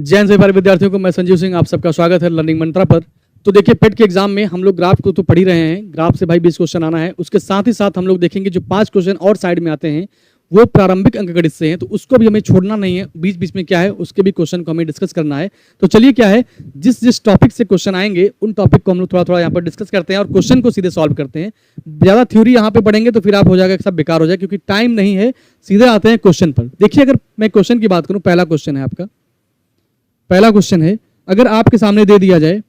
जैन से प्यारे विद्यार्थियों को मैं संजीव सिंह, आप सबका स्वागत है लर्निंग मंत्रा पर। तो देखिए, पेट के एग्जाम में हम लोग ग्राफ को तो पढ़ ही रहे हैं। ग्राफ से भाई 20 क्वेश्चन आना है। उसके साथ ही साथ हम लोग देखेंगे जो 5 क्वेश्चन और साइड में आते हैं वो प्रारंभिक अंकगणित से हैं, तो उसको भी हमें छोड़ना नहीं है। बीच बीच में क्या है उसके भी क्वेश्चन को हमें डिस्कस करना है। तो चलिए, क्या है जिस जिस टॉपिक से क्वेश्चन आएंगे उन टॉपिक को हम लोग थोड़ा थोड़ा यहाँ पर डिस्कस करते हैं और क्वेश्चन को सीधे सॉल्व करते हैं। ज़्यादा थ्योरी यहाँ पे पढ़ेंगे तो फिर आप हो जाएगा सब बेकार हो जाए, क्योंकि टाइम नहीं है। सीधे आते हैं क्वेश्चन पर। देखिए, अगर मैं क्वेश्चन की बात करूँ, पहला क्वेश्चन है आपका। पहला क्वेश्चन है, अगर आपके सामने दे दिया जाए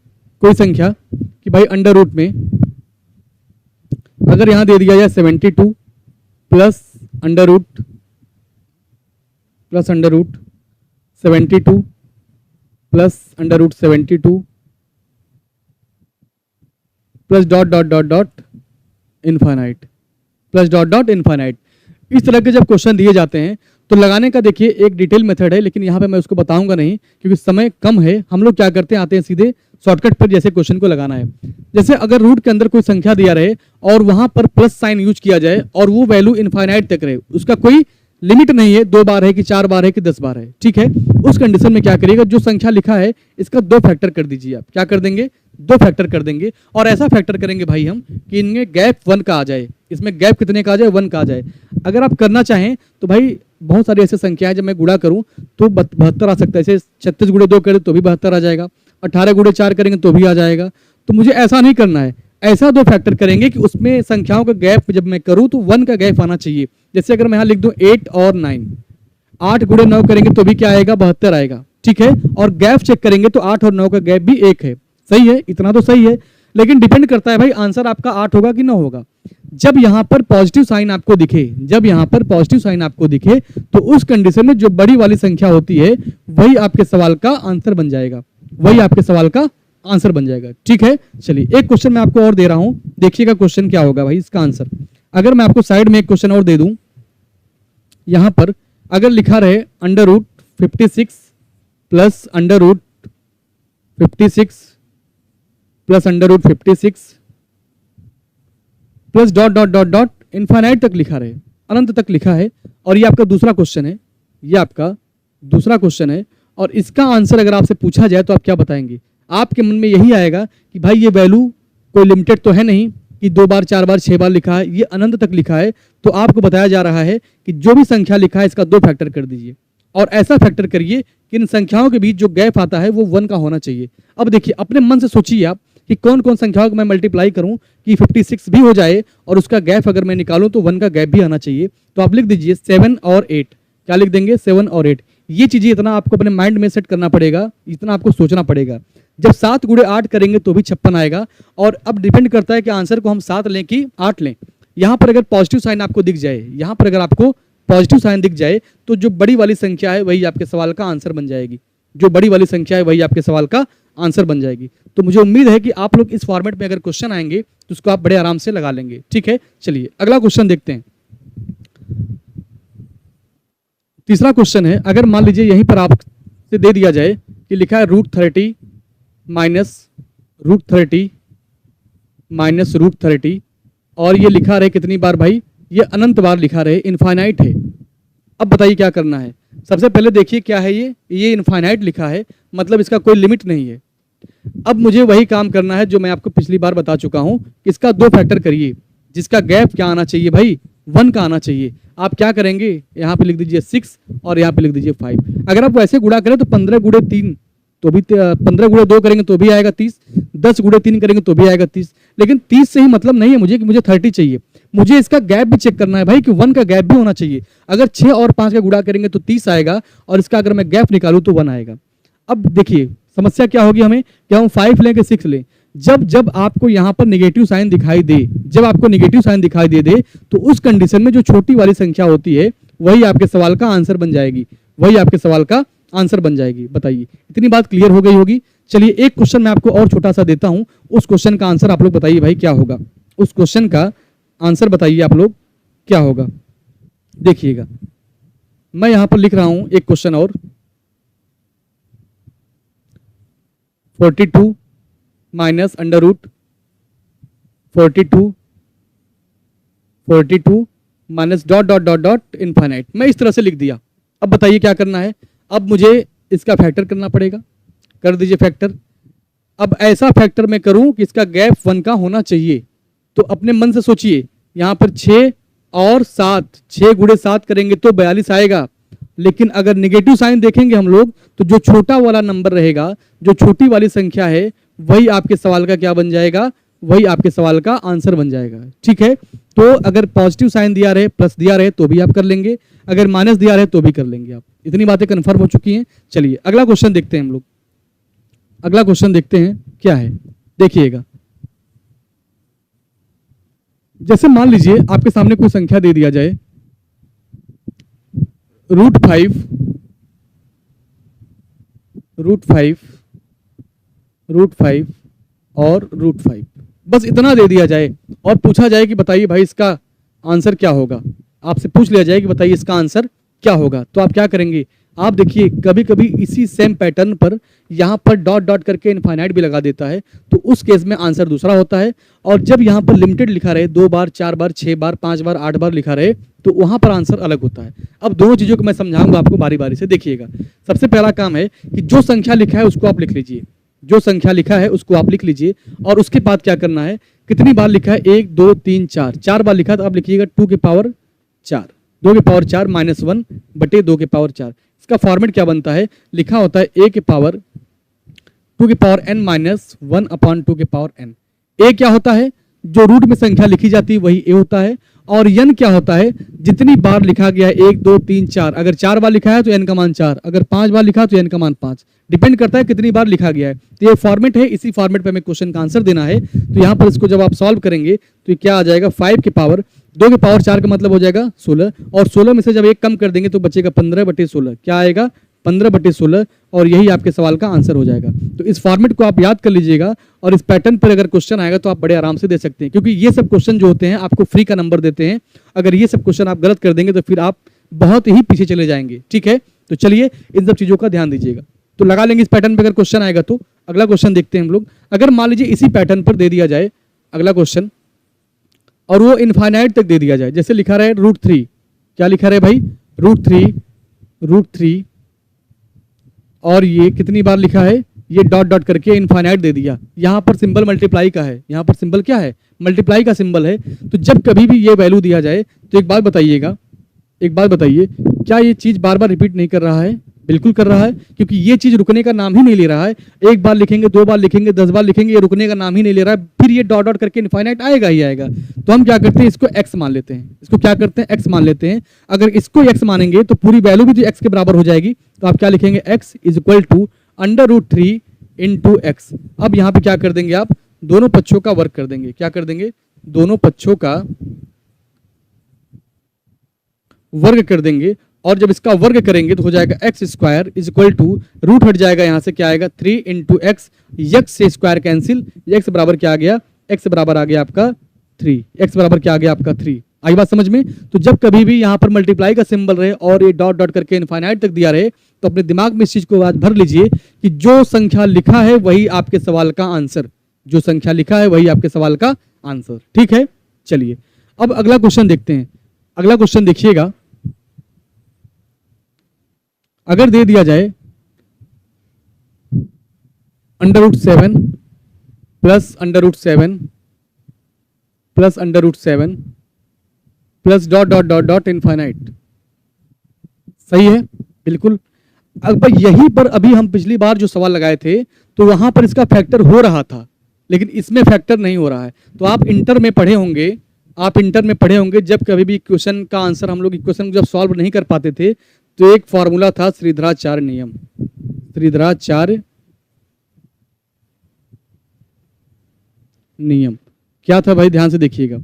कोई संख्या कि भाई अंडर रूट में, अगर यहां दे दिया जाए 72 plus under root 72 plus under root 72 plus dot dot dot dot infinite plus dot dot infinite, इस तरह के जब क्वेश्चन दिए जाते हैं तो लगाने का देखिए एक डिटेल मेथड है, लेकिन यहाँ पे मैं उसको बताऊंगा नहीं क्योंकि समय कम है। हम लोग क्या करते हैं, आते हैं सीधे शॉर्टकट पर जैसे क्वेश्चन को लगाना है। जैसे अगर रूट के अंदर कोई संख्या दिया रहे और वहां पर प्लस साइन यूज किया जाए और वो वैल्यू इनफाइनाइट तक रहे, उसका कोई लिमिट नहीं है, 2 बार है कि 4 बार है कि 10 बार है, ठीक है। उस कंडीशन में क्या करिएगा, जो संख्या लिखा है इसका 2 फैक्टर कर दीजिए। आप क्या कर देंगे, 2 फैक्टर कर देंगे। और ऐसा फैक्टर करेंगे भाई हम कि इनमें गैप 1 का आ जाए, इसमें गैप कितने का आ जाए, 1 का आ जाए। अगर आप करना चाहें तो भाई बहुत सारी ऐसी संख्या है, जब मैं गुणा करूं तो 72 आ सकता है। जैसे 36 गुणे 2 करें तो भी 72 आ जाएगा, 18 गुणे 4 करेंगे तो भी आ जाएगा। तो मुझे ऐसा नहीं करना है, ऐसा 2 फैक्टर करेंगे कि उसमें संख्याओं का गैप जब मैं करूं तो 1 का गैप आना चाहिए। जैसे अगर मैं यहाँ लिख दूं 8 और 9, 8 गुणे 9 करेंगे तो भी क्या आएगा, 72 आएगा, ठीक है। और गैप चेक करेंगे तो 8 और 9 का गैप भी 1 है। सही है, इतना तो सही है, लेकिन डिपेंड करता है भाई आंसर आपका 8 होगा कि 9 होगा। जब यहां पर पॉजिटिव साइन आपको दिखे, जब यहां पर पॉजिटिव साइन आपको दिखे तो उस कंडीशन में जो बड़ी वाली संख्या होती है वही आपके सवाल का आंसर बन जाएगा, वही आपके सवाल का आंसर बन जाएगा, ठीक है। चलिए, एक क्वेश्चन मैं आपको और दे रहा हूं, देखिएगा क्वेश्चन क्या होगा भाई इसका आंसर। अगर मैं आपको साइड में एक क्वेश्चन और दे दूं, यहां पर अगर लिखा रहे under root 56 plus under root 56 plus under root 56 plus dot dot dot dot infinite तक लिखा रहे, अनंत तक लिखा है, और ये आपका दूसरा क्वेश्चन है, ये आपका दूसरा क्वेश्चन है। और इसका आंसर अगर आपसे पूछा जाए तो आप क्या बताएंगे? आपके मन में यही आएगा कि भाई ये वैल्यू कोई लिमिटेड तो है नहीं कि 2 बार 4 बार 6 बार लिखा है, ये अनंत तक लिखा है। तो आपको बताया जा रहा है कि जो भी संख्या लिखा है इसका 2 फैक्टर कर दीजिए, और ऐसा फैक्टर करिए कि इन संख्याओं के बीच जो गैप आता है वो 1 का होना चाहिए। अब देखिए, अपने मन से सोचिए आप कि कौन कौन संख्याओं को मैं मल्टीप्लाई करूं कि 56 भी हो जाए और उसका गैप अगर मैं निकालूं तो 1 का गैप भी आना चाहिए। तो आप लिख दीजिए 7 और 8। क्या लिख देंगे, 7 और 8। ये चीजें इतना आपको अपने माइंड में सेट करना पड़ेगा, इतना आपको सोचना पड़ेगा। जब 7 गुणे 8 करेंगे तो भी 56 आएगा। और अब डिपेंड करता है कि आंसर को हम 7 लें कि 8 लें। यहां पर अगर पॉजिटिव साइन आपको दिख जाए, यहां पर अगर आपको पॉजिटिव साइन दिख जाए तो जो बड़ी वाली संख्या है वही आपके सवाल का आंसर बन जाएगी, जो बड़ी वाली संख्या है वही आपके सवाल का आंसर बन जाएगी। तो मुझे उम्मीद है कि आप लोग इस फॉर्मेट में अगर क्वेश्चन आएंगे तो उसको आप बड़े आराम से लगा लेंगे, ठीक है। चलिए, अगला क्वेश्चन देखते हैं। तीसरा क्वेश्चन है, अगर मान लीजिए यहीं पर आपसे दे दिया जाए कि लिखा है √30 माइनस √30 माइनस √30, और ये लिखा रहे कितनी बार भाई, ये अनंत बार लिखा रहे, इनफाइनाइट है। अब बताइए क्या करना है। सबसे पहले देखिए क्या है, ये इनफाइनाइट लिखा है, मतलब इसका कोई लिमिट नहीं है। अब मुझे वही काम करना है जो मैं आपको पिछली बार बता चुका हूं, इसका 2 फैक्टर करिए, जिसका गैप क्या आना चाहिए भाई, 1 का आना चाहिए। आप क्या करेंगे, यहां पे लिख दीजिए 6 और यहां पे लिख दीजिए 5। अगर आप वैसे गुणा करें तो 15 गुणे 3 तो भी 15 गुणे 2 करेंगे तो भी आएगा 30, 10 गुणे 3 करेंगे तो भी आएगा 30। लेकिन 30 से ही मतलब नहीं है मुझे कि मुझे 30 चाहिए, मुझे इसका गैप भी चेक करना है भाई कि 1 का गैप भी होना चाहिए। अगर 6 और 5 का गुणा करेंगे तो 30 आएगा, और इसका अगर मैं गैप निकालूं तो 1 आएगा। अब देखिए समस्या क्या होगी हमें, क्या हम 5 लें कि 6 लें। जब जब आपको यहां पर नेगेटिव साइन दिखाई दे, जब आपको नेगेटिव साइन दिखाई दे तो उस कंडीशन में जो छोटी वाली संख्या होती है वही आपके सवाल का आंसर बन जाएगी, वही आपके सवाल का आंसर बन जाएगी। बताइए, इतनी बात क्लियर हो गई होगी। चलिए, एक क्वेश्चन मैं आपको और छोटा सा देता हूं, उस क्वेश्चन का आंसर आप लोग बताइए भाई क्या होगा। उस क्वेश्चन का आंसर बताइए आप लोग क्या होगा। देखिएगा, मैं यहां पर लिख रहा हूं एक क्वेश्चन और, 42 minus under root 42 minus dot dot dot dot infinite. मैं इस तरह से लिख दिया। अब बताइए क्या करना है। अब मुझे इसका फैक्टर करना पड़ेगा, कर दीजिए फैक्टर। अब ऐसा फैक्टर मैं करूं कि इसका गैप 1 का होना चाहिए, तो अपने मन से सोचिए, यहाँ पर 6 और 7, 6 गुणे 7 करेंगे तो 42 आएगा। लेकिन अगर नेगेटिव साइन देखेंगे हम लोग, तो जो छोटा वाला नंबर रहेगा, जो छोटी वाली संख्या है, वही आपके सवाल का क्या बन जाएगा, वही आपके सवाल का आंसर बन जाएगा। ठीक है, तो अगर पॉजिटिव साइन दिया रहे, प्लस दिया रहे तो भी आप कर लेंगे, अगर माइनस दिया रहे तो भी कर लेंगे आप। इतनी बातें कंफर्म हो चुकी हैं। चलिए अगला क्वेश्चन देखते हैं हम लोग। अगला क्वेश्चन देखते हैं क्या है, देखिएगा। जैसे मान लीजिए आपके सामने कोई संख्या दे दिया जाए, √5, √5 और √5, बस इतना दे दिया जाए और पूछा जाए कि बताइए भाई इसका आंसर क्या होगा। आपसे पूछ लिया जाए कि बताइए इसका आंसर क्या होगा, तो आप क्या करेंगे। आप देखिए कभी कभी इसी सेम पैटर्न पर यहाँ पर डॉट डॉट करके इनफाइनाइट भी लगा देता है, तो उस केस में आंसर दूसरा होता है। और जब यहाँ पर लिमिटेड लिखा रहे, 2 बार, 4 बार, 6 बार, 5 बार, 8 बार लिखा रहे, तो वहाँ पर आंसर अलग होता है। अब दोनों चीज़ों को मैं समझाऊंगा आपको बारी बारी से। देखिएगा, सबसे पहला काम है कि जो संख्या लिखा है उसको आप लिख लीजिए, जो संख्या लिखा है उसको आप लिख लीजिए। और उसके बाद क्या करना है, कितनी बार लिखा है, 1 2 3 4, 4 बार लिखा, तो आप लिखिएगा 2 की पावर 4, 2 की पावर 4 -1 बटे 2 की पावर 4। इसका फॉर्मेट क्या बनता है, लिखा होता है a की पावर 2 की पावर n -1 अपॉन 2 की पावर n। a क्या होता है, जो रूट में संख्या लिखी जाती है वही a होता है। और n क्या होता है, जितनी बार लिखा गया है, 1 2 3 4, अगर 4 बार लिखा है तो n का मान 4, अगर 5 बार लिखा है तो n का मान 5, डिपेंड करता है कितनी बार लिखा गया है। तो ये फॉर्मेट है, इसी फॉर्मेट पे हमें क्वेश्चन का आंसर देना है। तो यहाँ पर इसको जब आप सॉल्व करेंगे तो क्या आ जाएगा, 5 की पावर 2 की पावर 4 का मतलब हो जाएगा 16, और 16 में से जब एक कम कर देंगे तो बचेगा 15 बटे 16, क्या आएगा 15 बटे 16, और यही आपके सवाल का आंसर हो जाएगा। तो इस फॉर्मेट को आप याद कर लीजिएगा, और इस पैटर्न पर अगर क्वेश्चन आएगा तो आप बड़े आराम से दे सकते हैं, क्योंकि ये सब क्वेश्चन जो होते हैं आपको फ्री का नंबर देते हैं। अगर ये सब क्वेश्चन आप गलत कर देंगे तो फिर आप बहुत ही पीछे चले जाएंगे। ठीक है, तो चलिए इन सब चीज़ों का ध्यान दीजिएगा। तो लगा लेंगे इस पैटर्न पर अगर क्वेश्चन आएगा तो। अगला क्वेश्चन देखते हैं हम लोग। अगर मान लीजिए इसी पैटर्न पर दे दिया जाए अगला क्वेश्चन, और वो इनफाइनाइट तक दे दिया जाए, जैसे लिखा रहा है √3, क्या लिखा रहा है भाई, √3, और ये कितनी बार लिखा है, ये डॉट डॉट करके इनफाइनाइट दे दिया। यहाँ पर सिंबल मल्टीप्लाई का है, यहाँ पर सिंबल क्या है, मल्टीप्लाई का सिंबल है। तो जब कभी भी ये वैल्यू दिया जाए तो एक बात बताइएगा, एक बात बताइए, क्या ये चीज़ बार बार रिपीट नहीं कर रहा है, बिल्कुल कर रहा है, क्योंकि ये चीज रुकने का नाम ही नहीं ले रहा है। एक बार लिखेंगे, 2 बार लिखेंगे, 10 बार लिखेंगे, ये रुकने का नाम ही नहीं ले रहा है, फिर ये डॉट डॉट करके इनफाइनाइट आएगा ही आएगा। तो हम क्या करते हैं, इसको x मान लेते हैं, इसको क्या करते हैं, x मान लेते हैं। अगर इसको x मानेंगे तो पूरी वैल्यू भी तो x के बराबर हो जाएगी। तो आप क्या लिखेंगे, x = √3 × x। अब यहाँ पे क्या कर देंगे, आप दोनों पक्षों का वर्ग कर देंगे, क्या कर देंगे, दोनों पक्षों का वर्ग कर देंगे। और जब इसका वर्ग करेंगे तो हो जाएगा x² रूट हट जाएगा, यहाँ से क्या आएगा 3 × x, x से स्क्वायर कैंसिल, x बराबर क्या आ गया, x बराबर आ गया आपका 3, x बराबर क्या आ गया आपका 3। आई बात समझ में। तो जब कभी भी यहाँ पर मल्टीप्लाई का सिंबल रहे और ये डॉट डॉट करके इनफाइनाइट तक दिया रहे, तो अपने दिमाग में इस चीज को आज भर लीजिए कि जो संख्या लिखा है वही आपके सवाल का आंसर, जो संख्या लिखा है वही आपके सवाल का आंसर। ठीक है, चलिए अब अगला क्वेश्चन देखते हैं। अगला क्वेश्चन देखिएगा, अगर दे दिया जाए √7 plus √7 plus √7 plus dot dot dot dot infinite, सही है, बिल्कुल। अब यहीं पर अभी हम पिछली बार जो सवाल लगाए थे तो वहां पर इसका फैक्टर हो रहा था, लेकिन इसमें फैक्टर नहीं हो रहा है। तो आप इंटर में पढ़े होंगे, आप इंटर में पढ़े होंगे, जब कभी भी क्वेश्चन का आंसर हम लोग इक्वेशन जब सॉल्व नहीं कर पाते थे तो एक फॉर्मूला था श्रीधराचार्य नियम। श्रीधराचार्य नियम क्या था भाई, ध्यान से देखिएगा,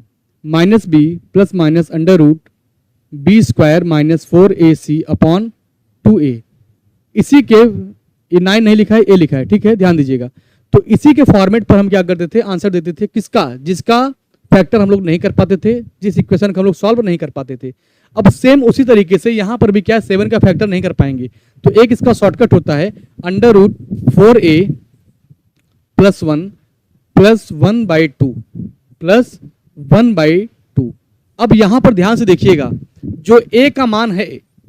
-b plus minus √b² -4ac upon 2a। इसी के, ये 9 नहीं लिखा है, a लिखा है, ठीक है, ध्यान दीजिएगा। तो इसी के फॉर्मेट पर हम क्या करते थे, आंसर देते थे, किसका, जिसका फैक्टर हम लोग नहीं कर पाते थे, जिस इक्वेशन का हम लोग सॉल्व नहीं कर पाते थे। अब सेम उसी तरीके से यहां पर भी क्या 7 का फैक्टर नहीं कर पाएंगे, तो एक इसका शॉर्टकट होता है √4a + 1 + 1/2 + 1/2। अब यहां पर ध्यान से देखिएगा, जो a का मान है,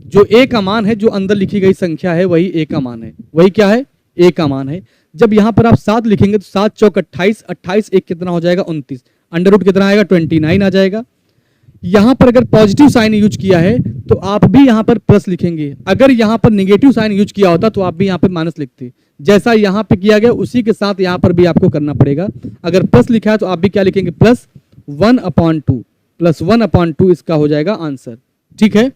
जो ए का मान है, जो अंदर लिखी गई संख्या है, वही ए का मान है। वही क्या है? ए का मान है। जब यहां पर आप 7 लिखेंगे तो 7 चौक 28, 28 एक कितना हो जाएगा? 29। अंडर रूट कितना आएगा? 29 आ जाएगा। यहां पर अगर पॉजिटिव साइन यूज किया है तो आप भी यहां पर प्लस लिखेंगे। अगर यहां पर नेगेटिव साइन यूज किया होता तो आप भी यहां पर माइनस लिखते। जैसा यहां पे किया गया उसी के साथ यहां पर भी आपको करना पड़ेगा। अगर प्लस लिखा है तो आप भी क्या लिखेंगे? प्लस 1/2, प्लस 1/2 इसका हो जाएगा आंसर। ठीक है,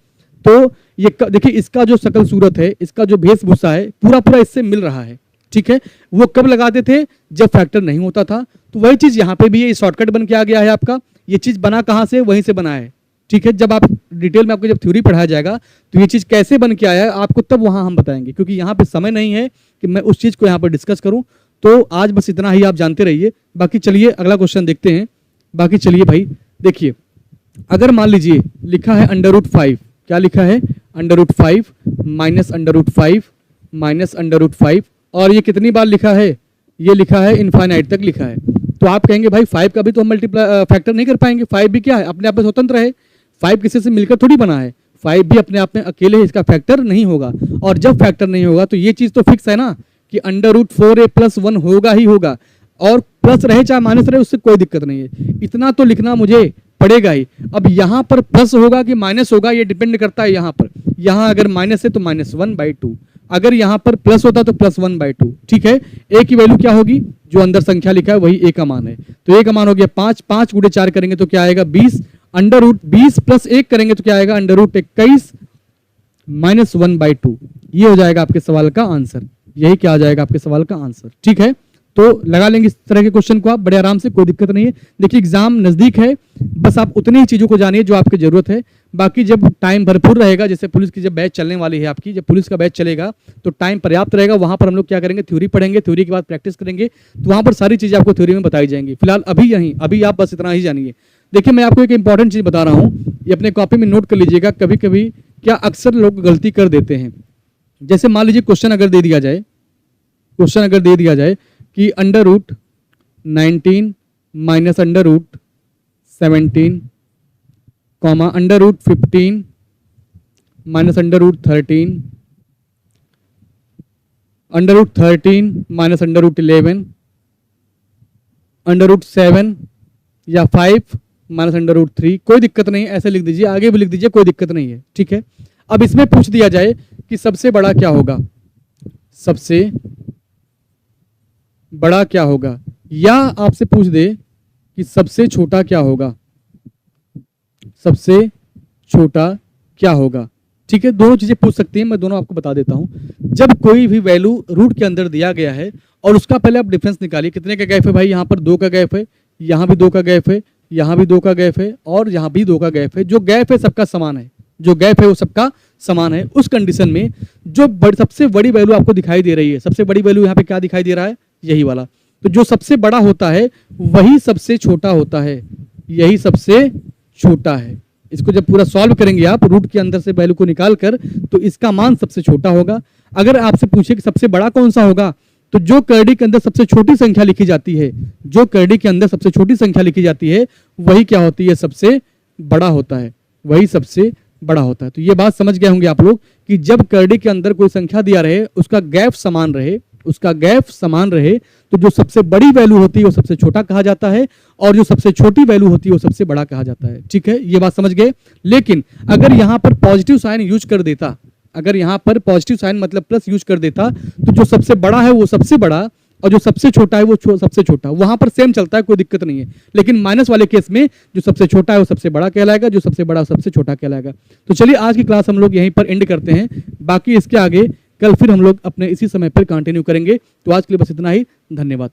तो ये देखिए इसका जो शकल सूरत है, इसका जो वेशभूषा है, पूरा पूरा इससे मिल रहा है। ठीक है, वो कब लगाते थे? जब फैक्टर नहीं होता था। तो वही चीज यहाँ पे भी ये शॉर्टकट बन के आ गया है आपका। ये चीज बना कहाँ से? वहीं से बना है। ठीक है, जब आप डिटेल में आपको जब थ्योरी पढ़ाया जाएगा तो ये चीज कैसे बन के आया है आपको तब वहां हम बताएंगे, क्योंकि यहाँ पे समय नहीं है कि मैं उस चीज को यहाँ पर डिस्कस करूं। तो आज बस इतना ही आप जानते रहिए। बाकी चलिए अगला क्वेश्चन देखते हैं। बाकी चलिए भाई देखिए, अगर मान लीजिए लिखा है √5, क्या लिखा है? √5 माइनस √5 माइनस √5, और ये कितनी बार लिखा है? ये लिखा है इनफाइनाइट तक लिखा है। तो आप कहेंगे भाई 5 का भी तो हम मल्टीप्लाई फैक्टर नहीं कर पाएंगे। 5 भी क्या है? अपने आप में स्वतंत्र है। 5 किसी से मिलकर थोड़ी बना है। 5 भी अपने आप में अकेले इसका फैक्टर नहीं होगा। और जब फैक्टर नहीं होगा तो ये चीज तो फिक्स है ना कि √4a + 1 होगा ही होगा, और प्लस रहे चाहे माइनस रहे उससे कोई दिक्कत नहीं है। इतना तो लिखना मुझे पड़ेगा ही। अब यहां पर प्लस होगा कि माइनस होगा ये डिपेंड करता है। यहां पर यहां अगर माइनस है तो -1/2, अगर यहां पर प्लस होता तो +1/2। ठीक है, ए की वैल्यू क्या होगी? जो अंदर संख्या लिखा है वही ए का मान है। तो ए का मान हो गया 5, 5 × 4 करेंगे तो क्या आएगा? 20। √20 + 1 करेंगे तो क्या आएगा? √21 -1/2। ये हो जाएगा आपके सवाल का आंसर। यही क्या आ जाएगा आपके सवाल का आंसर। ठीक है, तो लगा लेंगे इस तरह के क्वेश्चन को आप बड़े आराम से, कोई दिक्कत नहीं है। देखिए एग्जाम नजदीक है, बस आप उतनी ही चीजों को जानिए जो आपकी जरूरत है। बाकी जब टाइम भरपूर रहेगा, जैसे पुलिस की जब बैच चलने वाली है आपकी, जब पुलिस का बैच चलेगा तो टाइम पर्याप्त रहेगा। वहां पर हम लोग क्या करेंगे? थ्योरी पढ़ेंगे, थ्योरी के बाद प्रैक्टिस करेंगे। तो वहां पर सारी चीजें आपको थ्योरी में बताई जाएंगी। फिलहाल अभी आप बस इतना ही जानिए। देखिए मैं आपको एक इंपॉर्टेंट चीज बता रहा हूँ, ये अपने कॉपी में नोट कर लीजिएगा। कभी कभी क्या अक्सर लोग गलती कर देते हैं। जैसे मान लीजिए क्वेश्चन अगर दे दिया जाए कि √19 माइनस √17 कॉमा √15 माइनस √13 √13 माइनस √11 √7 या 5 माइनस √3, कोई दिक्कत नहीं, ऐसे लिख दीजिए, आगे भी लिख दीजिए, कोई दिक्कत नहीं है। ठीक है, अब इसमें पूछ दिया जाए कि सबसे बड़ा क्या होगा? सबसे बड़ा क्या होगा, या आपसे पूछ दे कि सबसे छोटा क्या होगा? सबसे छोटा क्या होगा? ठीक है, दोनों चीजें पूछ सकती हैं, मैं दोनों आपको बता देता हूं। जब कोई भी वैल्यू रूट के अंदर दिया गया है और उसका पहले आप डिफरेंस निकालिए। कितने का गैप है भाई? यहाँ पर 2 का गैप है, यहाँ भी 2 का गैप है, यहाँ भी 2 का गैप है, और यहाँ भी 2 का गैप है। जो गैप है सबका समान है, जो गैप है वो सबका समान है। उस कंडीशन में जो सबसे बड़ी वैल्यू आपको दिखाई दे रही है, सबसे बड़ी वैल्यू यहाँ पे क्या दिखाई दे रहा है? यही वाला। तो जो सबसे बड़ा होता है वही सबसे छोटा होता है, यही सबसे छोटा है। इसको जब पूरा सॉल्व करेंगे आप रूट के अंदर से वैल्यू को निकाल कर, तो इसका मान सबसे छोटा होगा। अगर आपसे पूछे कि सबसे बड़ा कौन सा होगा, तो जो करड़ी के अंदर सबसे छोटी संख्या लिखी जाती है, जो करड़ी के अंदर सबसे छोटी संख्या लिखी जाती है वही क्या होती है? सबसे बड़ा होता है, वही सबसे बड़ा होता है। तो ये बात समझ गए होंगे आप लोग कि जब करड़ी के अंदर कोई संख्या दिया रहे, उसका गैप समान रहे, उसका गैप समान रहे, तो जो सबसे बड़ी वैल्यू होती है वो सबसे छोटा कहा जाता है, और जो सबसे छोटी वैल्यू होती है वो सबसे बड़ा कहा जाता है। ठीक है, ये बात समझ गए। लेकिन अगर यहां पर पॉजिटिव साइन यूज कर देता, अगर यहां पर पॉजिटिव साइन मतलब प्लस यूज कर देता, तो जो सबसे बड़ा है वो सबसे बड़ा, और जो सबसे छोटा है वो सबसे छोटा, वहां पर सेम चलता है, कोई दिक्कत नहीं है। लेकिन माइनस वाले केस में जो सबसे छोटा है वो सबसे बड़ा कहलाएगा, जो सबसे बड़ा सबसे छोटा कहलाएगा। तो चलिए आज की क्लास हम लोग यहीं पर एंड करते हैं। बाकी इसके आगे कल फिर हम लोग अपने इसी समय पर कंटिन्यू करेंगे। तो आज के लिए बस इतना ही, धन्यवाद।